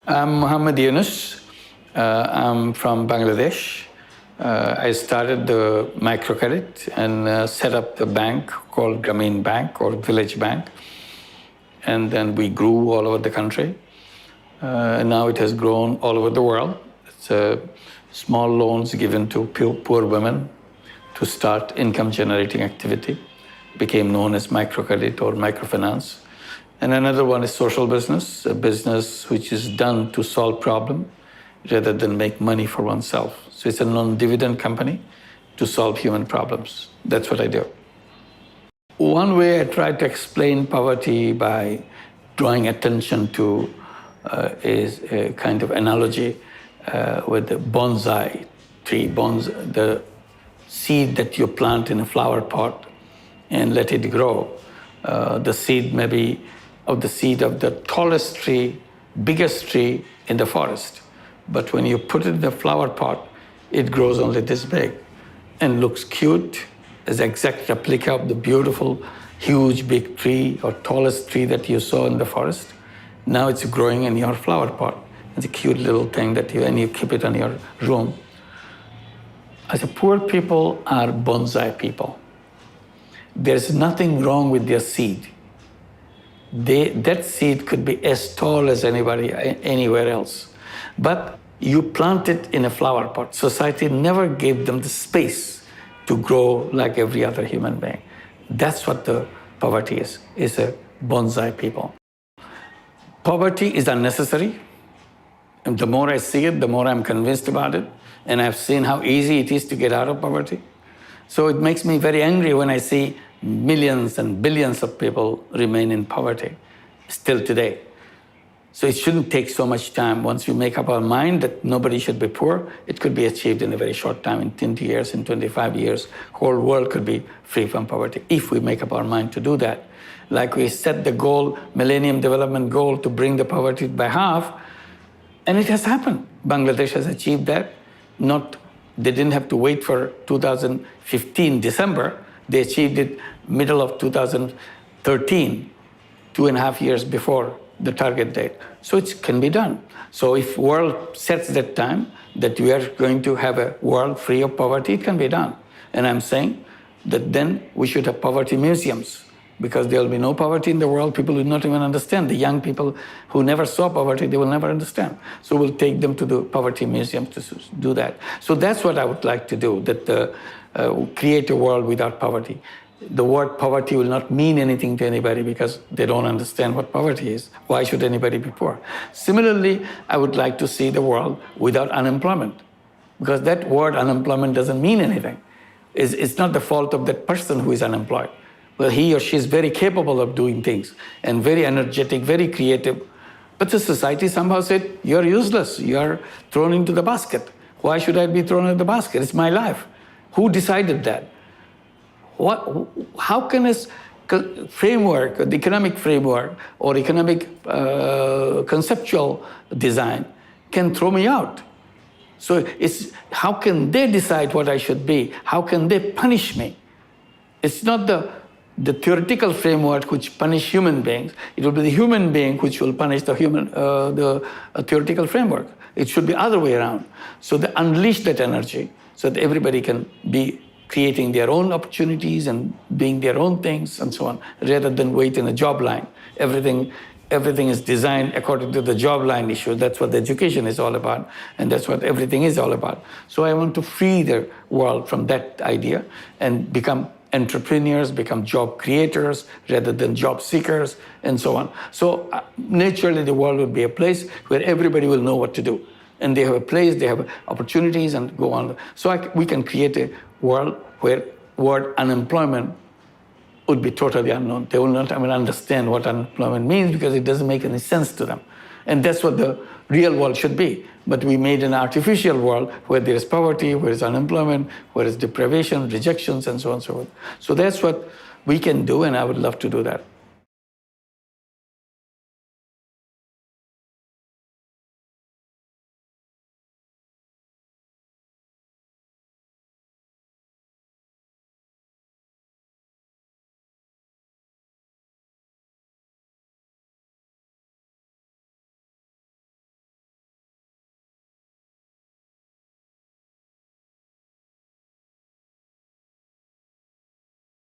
I'm Muhammad Yunus. I'm from Bangladesh. I started the microcredit and set up the bank called Grameen Bank or Village Bank. And then we grew all over the country. And now it has grown all over the world. It's small loans given to poor women to start income-generating activity. Became known as microcredit or microfinance. And another one is social business, a business which is done to solve problems rather than make money for oneself. So it's a non-dividend company to solve human problems. That's what I do. One way I try to explain poverty by drawing attention to is a kind of analogy with the bonsai tree, the seed that you plant in a flower pot and let it grow. The seed may be of the seed of the tallest tree, biggest tree in the forest. But when you put it in the flower pot, it grows only this big and looks cute as exact replica of the beautiful, huge, big tree or tallest tree that you saw in the forest. Now it's growing in your flower pot. It's a cute little thing that you keep it in your room. I say, poor people are bonsai people. There's nothing wrong with their seed. That seed could be as tall as anybody anywhere else. But you plant it in a flower pot. Society never gave them the space to grow like every other human being. That's what the poverty is a bonsai people. Poverty is unnecessary. And the more I see it, the more I'm convinced about it. And I've seen how easy it is to get out of poverty. So it makes me very angry when I see millions and billions of people remain in poverty still today. So it shouldn't take so much time. Once we make up our mind that nobody should be poor, it could be achieved in a very short time, in 20 years, in 25 years. Whole world could be free from poverty if we make up our mind to do that. Like we set the goal, Millennium Development Goal, to bring the poverty by half, and it has happened. Bangladesh has achieved that. They didn't have to wait for 2015 December. They achieved it middle of 2013, 2.5 years before the target date. So it can be done. So if world sets that time that we are going to have a world free of poverty, it can be done. And I'm saying that then we should have poverty museums, because there will be no poverty in the world. People will not even understand. The young people who never saw poverty, they will never understand. So we'll take them to the poverty museum to do that. So that's what I would like to do, that create a world without poverty. The word poverty will not mean anything to anybody because they don't understand what poverty is. Why should anybody be poor? Similarly, I would like to see the world without unemployment, because that word unemployment doesn't mean anything. It's not the fault of that person who is unemployed. Well, he or she is very capable of doing things and very energetic, very creative. But the society somehow said, you're useless. You're thrown into the basket. Why should I be thrown into the basket? It's my life. Who decided that? How can this framework, the economic framework or economic conceptual design can throw me out? So how can they decide what I should be? How can they punish me? It's not the theoretical framework which punish human beings. It will be the human being which will punish the theoretical framework. It should be other way around. So they unleash that energy so that everybody can be creating their own opportunities and doing their own things and so on, rather than wait in a job line. Everything is designed according to the job line issue. That's what the education is all about, and that's what everything is all about. So I want to free the world from that idea and become entrepreneurs, become job creators rather than job seekers, and so on. So naturally, the world will be a place where everybody will know what to do. And they have a place, they have opportunities, and go on. So we can create a world where word unemployment would be totally unknown. They will not even understand what unemployment means because it doesn't make any sense to them. And that's what the real world should be. But we made an artificial world where there is poverty, where there is unemployment, where there is deprivation, rejections, and so on and so forth. So that's what we can do, and I would love to do that.